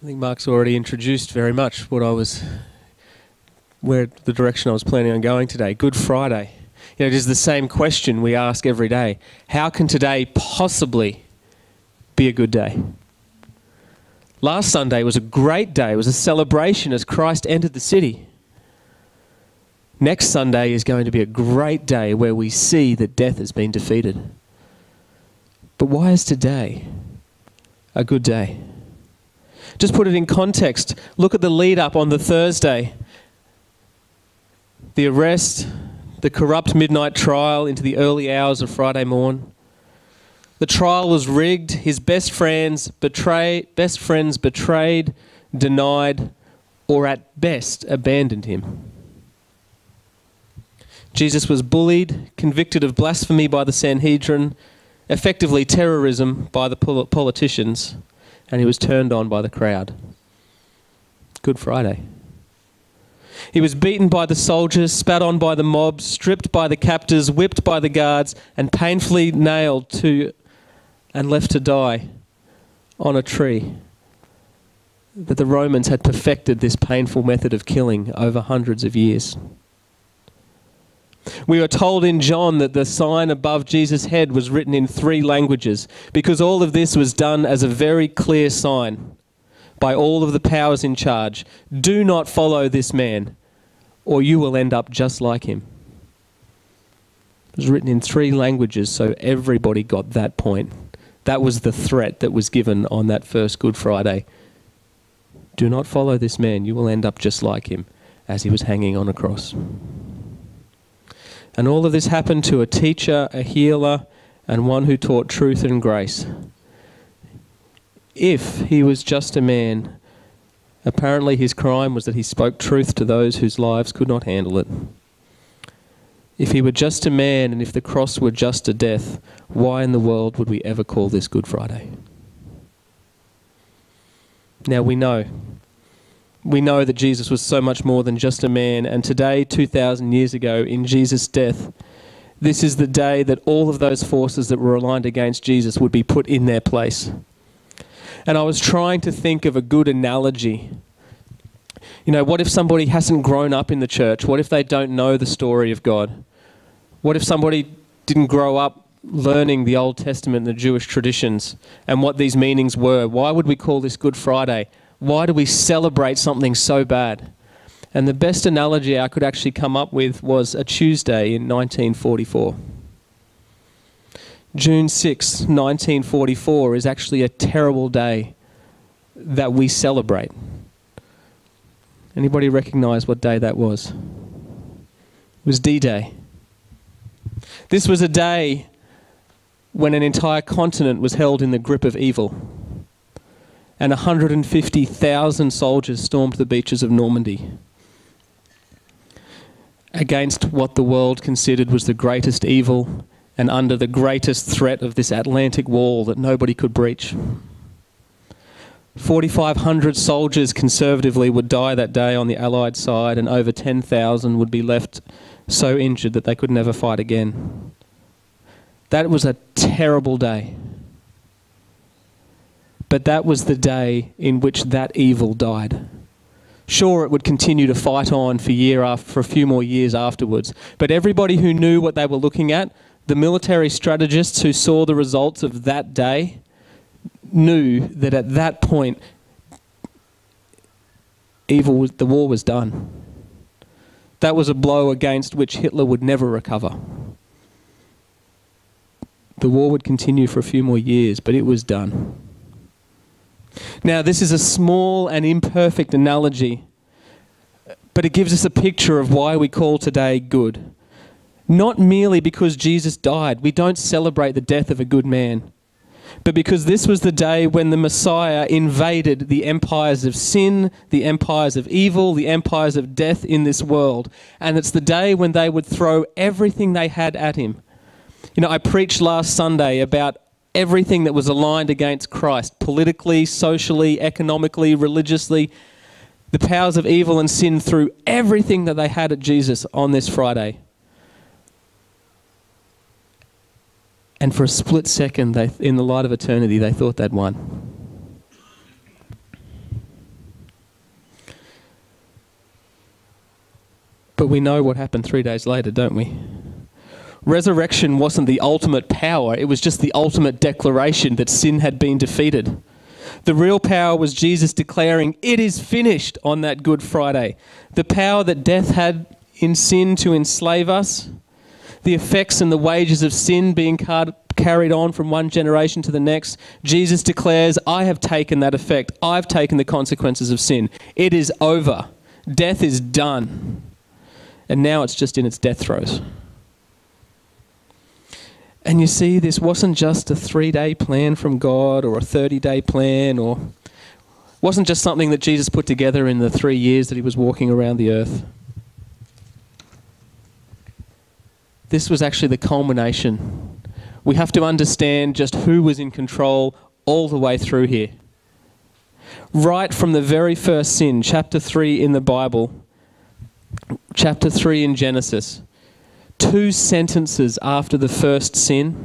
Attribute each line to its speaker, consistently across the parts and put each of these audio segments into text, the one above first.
Speaker 1: I think Mark's already introduced very much the direction I was planning on going today. Good Friday. You know, it is the same question we ask every day. How can today possibly be a good day? Last Sunday was a great day. It was a celebration as Christ entered the city. Next Sunday is going to be a great day where we see that death has been defeated. But why is today a good day? Just put it in context. Look at the lead up on the Thursday. The arrest, the corrupt midnight trial into the early hours of Friday morn. The trial was rigged. His best friends betrayed, denied, or at best abandoned him. Jesus was bullied, convicted of blasphemy by the Sanhedrin, effectively terrorism by the politicians, and he was turned on by the crowd. Good Friday. He was beaten by the soldiers, spat on by the mob, stripped by the captors, whipped by the guards, and painfully nailed to and left to die on a tree. That the Romans had perfected this painful method of killing over hundreds of years. We are told in John that the sign above Jesus' head was written in 3 languages because all of this was done as a very clear sign by all of the powers in charge. Do not follow this man or you will end up just like him. It was written in 3 languages so everybody got that point. That was the threat that was given on that first Good Friday. Do not follow this man, you will end up just like him as he was hanging on a cross. And all of this happened to a teacher, a healer, and one who taught truth and grace. If he was just a man, apparently his crime was that he spoke truth to those whose lives could not handle it. If he were just a man and if the cross were just a death, why in the world would we ever call this Good Friday? Now we know that Jesus was so much more than just a man, and today, 2,000 years ago, in Jesus' death, this is the day that all of those forces that were aligned against Jesus would be put in their place. And I was trying to think of a good analogy. You know, what if somebody hasn't grown up in the church? What if they don't know the story of God? What if somebody didn't grow up learning the Old Testament and the Jewish traditions and what these meanings were? Why would we call this Good Friday? Why do we celebrate something so bad? And the best analogy I could actually come up with was a Tuesday in 1944. June 6, 1944 is actually a terrible day that we celebrate. Anybody recognize what day that was? It was D-Day. This was a day when an entire continent was held in the grip of evil. And 150,000 soldiers stormed the beaches of Normandy against what the world considered was the greatest evil and under the greatest threat of this Atlantic wall that nobody could breach. 4,500 soldiers conservatively would die that day on the Allied side, and over 10,000 would be left so injured that they could never fight again. That was a terrible day. But that was the day in which that evil died. Sure, it would continue to fight on for a few more years afterwards. But everybody who knew what they were looking at, the military strategists who saw the results of that day, knew that at that point, the war was done. That was a blow against which Hitler would never recover. The war would continue for a few more years, but it was done. Now, this is a small and imperfect analogy, but it gives us a picture of why we call today good. Not merely because Jesus died. We don't celebrate the death of a good man, but because this was the day when the Messiah invaded the empires of sin, the empires of evil, the empires of death in this world. And it's the day when they would throw everything they had at him. You know, I preached last Sunday about everything that was aligned against Christ, politically, socially, economically, religiously. The powers of evil and sin threw everything that they had at Jesus on this Friday. And for a split second, in the light of eternity, they thought they'd won. But we know what happened 3 days later, don't we? Resurrection wasn't the ultimate power, it was just the ultimate declaration that sin had been defeated. The real power was Jesus declaring, "It is finished," on that Good Friday. The power that death had in sin to enslave us, the effects and the wages of sin being carried on from one generation to the next, Jesus declares, "I have taken that effect. I've taken the consequences of sin. It is over. Death is done." And now it's just in its death throes. And you see, this wasn't just a 3-day plan from God or a 30-day plan, or wasn't just something that Jesus put together in the 3 years that he was walking around the earth. This was actually the culmination. We have to understand just who was in control all the way through here. Right from the very first sin, chapter 3 in the Bible, chapter 3 in Genesis, 2 sentences after the first sin,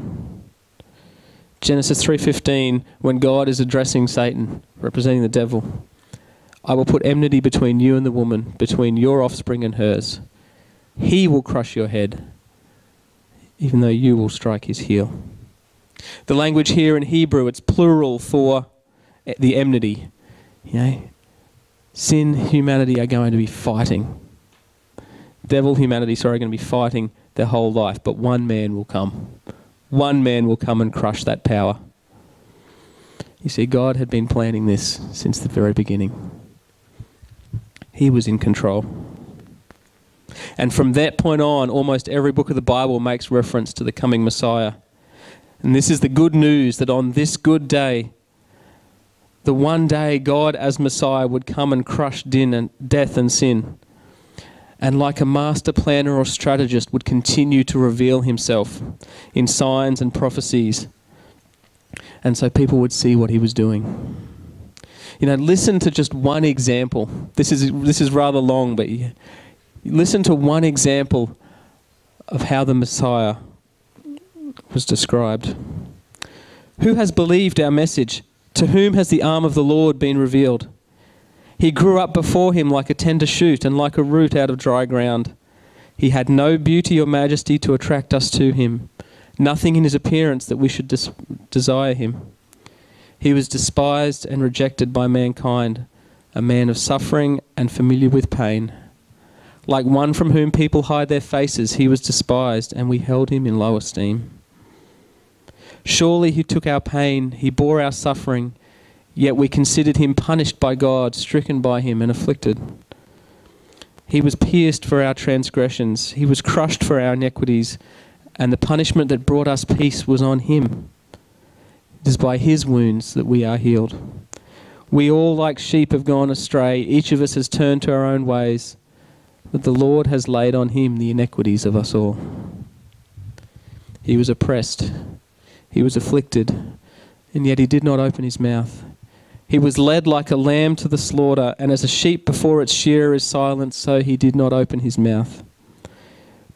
Speaker 1: Genesis 3:15, when God is addressing Satan, representing the devil, "I will put enmity between you and the woman, between your offspring and hers. He will crush your head, even though you will strike his heel." The language here in Hebrew, it's plural for the enmity. You know, sin, humanity are going to be fighting. Devil, humanity, are going to be fighting their whole life, but one man will come. One man will come and crush that power. You see, God had been planning this since the very beginning. He was in control. And from that point on, almost every book of the Bible makes reference to the coming Messiah. And this is the good news, that on this good day, the one day God as Messiah would come and crush death and sin. And like a master planner or strategist would continue to reveal himself in signs and prophecies. And so people would see what he was doing. You know, listen to just one example. This is rather long, but listen to one example of how the Messiah was described. "Who has believed our message? To whom has the arm of the Lord been revealed? He grew up before him like a tender shoot and like a root out of dry ground. He had no beauty or majesty to attract us to him, nothing in his appearance that we should desire him. He was despised and rejected by mankind, a man of suffering and familiar with pain. Like one from whom people hide their faces, he was despised, and we held him in low esteem. Surely he took our pain, he bore our suffering, yet we considered him punished by God, stricken by him and afflicted. He was pierced for our transgressions, he was crushed for our iniquities, and the punishment that brought us peace was on him. It is by his wounds that we are healed. We all like sheep have gone astray, each of us has turned to our own ways, but the Lord has laid on him the iniquities of us all. He was oppressed, he was afflicted, and yet he did not open his mouth. He was led like a lamb to the slaughter, and as a sheep before its shearer is silent, so he did not open his mouth.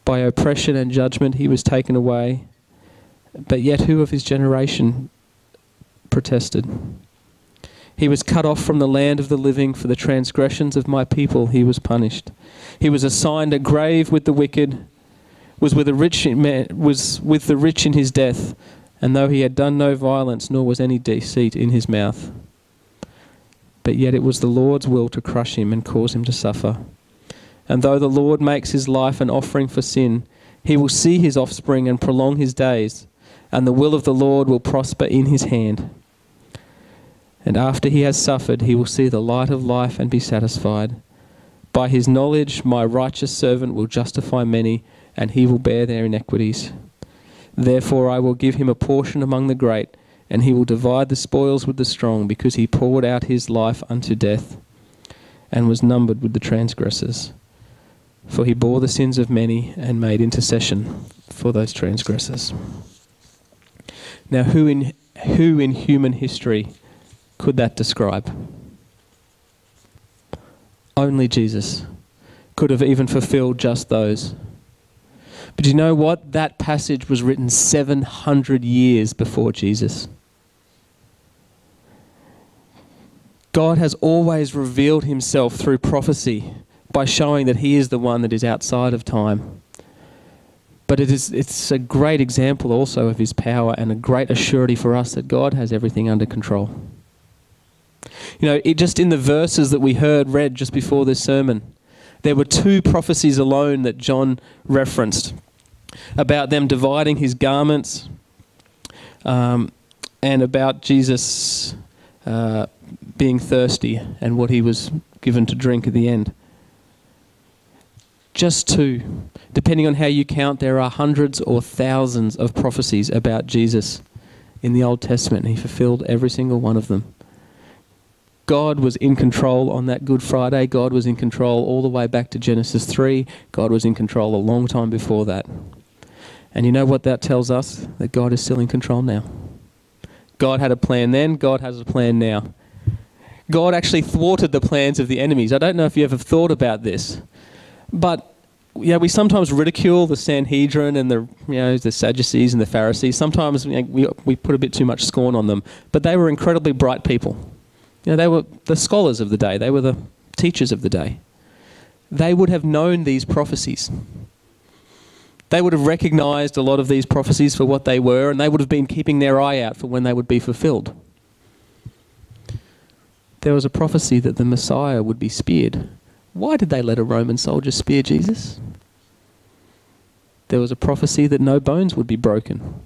Speaker 1: By oppression and judgment he was taken away, but yet who of his generation protested? He was cut off from the land of the living. For the transgressions of my people he was punished. He was assigned a grave with the wicked, was with the rich in his death, and though he had done no violence, nor was any deceit in his mouth. But yet it was the Lord's will to crush him and cause him to suffer. And though the Lord makes his life an offering for sin, he will see his offspring and prolong his days, and the will of the Lord will prosper in his hand. And after he has suffered, he will see the light of life and be satisfied. By his knowledge, my righteous servant will justify many, and he will bear their iniquities. Therefore I will give him a portion among the great, and he will divide the spoils with the strong, because he poured out his life unto death, and was numbered with the transgressors. For he bore the sins of many, and made intercession for those transgressors. Now who in human history could that describe? Only Jesus could have even fulfilled just those. But you know what? That passage was written 700 years before Jesus. God has always revealed himself through prophecy by showing that he is the one that is outside of time. But it's a great example also of his power and a great assurity for us that God has everything under control. You know, just in the verses that we read just before this sermon, there were 2 prophecies alone that John referenced about them dividing his garments, and about Jesus being thirsty and what he was given to drink at the end. Just 2. Depending on how you count, there are hundreds or thousands of prophecies about Jesus in the Old Testament, and he fulfilled every single one of them. God was in control on that Good Friday. God was in control all the way back to Genesis 3. God was in control a long time before that. And you know what that tells us? That God is still in control now. God had a plan then, God has a plan now. God actually thwarted the plans of the enemies. I don't know if you ever thought about this, but we sometimes ridicule the Sanhedrin and the Sadducees and the Pharisees. Sometimes we put a bit too much scorn on them, but they were incredibly bright people. They were the scholars of the day. They were the teachers of the day. They would have known these prophecies. They would have recognized a lot of these prophecies for what they were, and they would have been keeping their eye out for when they would be fulfilled. There was a prophecy that the Messiah would be speared. Why did they let a Roman soldier spear Jesus? There was a prophecy that no bones would be broken.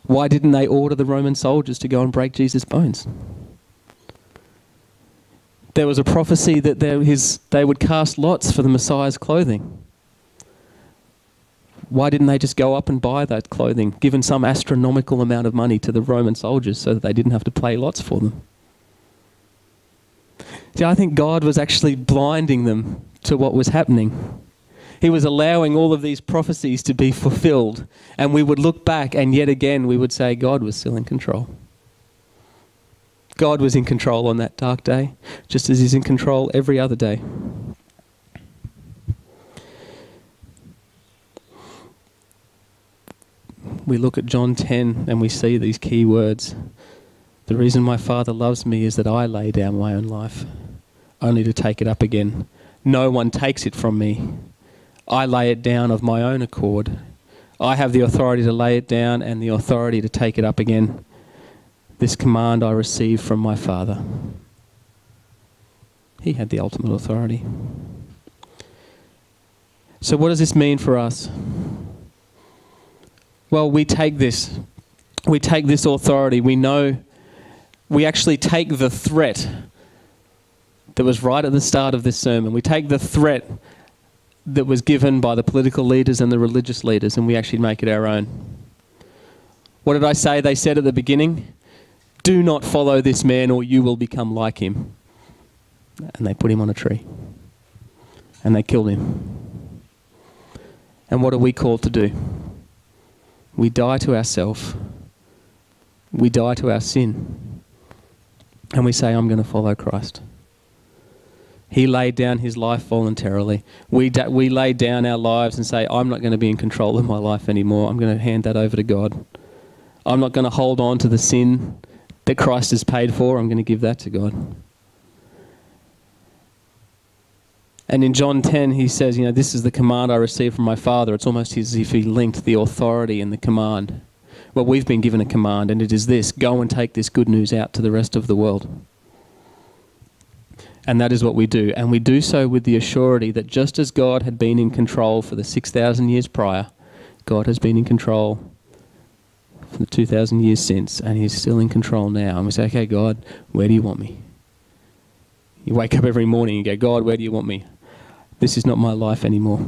Speaker 1: Why didn't they order the Roman soldiers to go and break Jesus' bones? There was a prophecy that they would cast lots for the Messiah's clothing. Why didn't they just go up and buy that clothing, given some astronomical amount of money to the Roman soldiers so that they didn't have to play lots for them? See, I think God was actually blinding them to what was happening. He was allowing all of these prophecies to be fulfilled, and we would look back and yet again we would say God was still in control. God was in control on that dark day, just as he's in control every other day. We look at John 10 and we see these key words. The reason my Father loves me is that I lay down my own life, only to take it up again. No one takes it from me. I lay it down of my own accord. I have the authority to lay it down and the authority to take it up again. This command I received from my Father. He had the ultimate authority. So what does this mean for us? Well, we take this authority. We actually take the threat that was right at the start of this sermon. We take the threat that was given by the political leaders and the religious leaders, and we actually make it our own. What did I say they said at the beginning? Do not follow this man or you will become like him. And they put him on a tree. And they killed him. And what are we called to do? We die to ourselves. We die to our sin. And we say, I'm going to follow Christ. He laid down his life voluntarily. We lay down our lives and say, I'm not going to be in control of my life anymore. I'm going to hand that over to God. I'm not going to hold on to the sin that Christ has paid for. I'm going to give that to God. And in John 10, he says, this is the command I received from my Father. It's almost as if he linked the authority and the command. Well, we've been given a command, and it is this: go and take this good news out to the rest of the world. And that is what we do. And we do so with the assurity that just as God had been in control for the 6,000 years prior, God has been in control for the 2,000 years since, and he's still in control now. And we say, okay, God, where do you want me? You wake up every morning and you go, God, where do you want me? This is not my life anymore.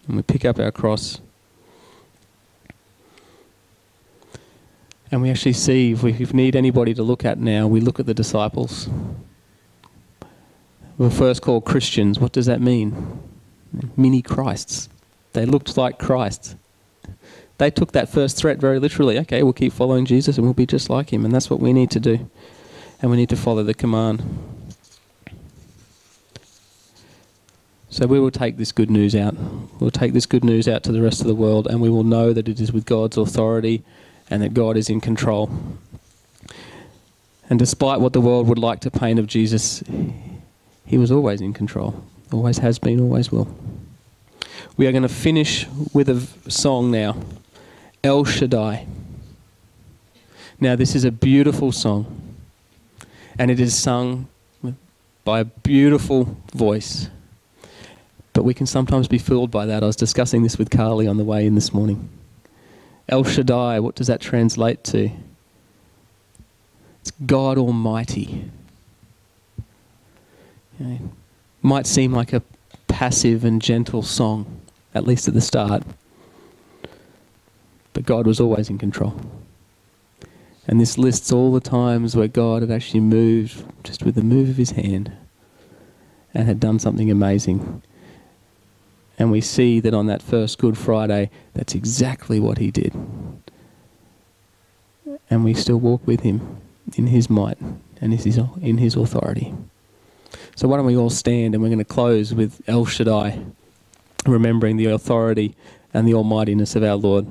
Speaker 1: And we pick up our cross. And we actually see, if we need anybody to look at now, we look at the disciples. We were first called Christians. What does that mean? Mini Christs. They looked like Christ. They took that first threat very literally. Okay, we'll keep following Jesus and we'll be just like him. And that's what we need to do. And we need to follow the command. So we will take this good news out. We'll take this good news out to the rest of the world, and we will know that it is with God's authority and that God is in control. And despite what the world would like to paint of Jesus, he was always in control. Always has been, always will. We are going to finish with a song now. El Shaddai. Now this is a beautiful song. And it is sung by a beautiful voice. But we can sometimes be fooled by that. I was discussing this with Carly on the way in this morning. El Shaddai, what does that translate to? It's God Almighty. You know, might seem like a passive and gentle song, at least at the start. But God was always in control. And this lists all the times where God had actually moved, just with the move of his hand, and had done something amazing. And we see that on that first Good Friday, that's exactly what he did. And we still walk with him in his might and in his authority. So why don't we all stand, and we're going to close with El Shaddai, remembering the authority and the almightiness of our Lord.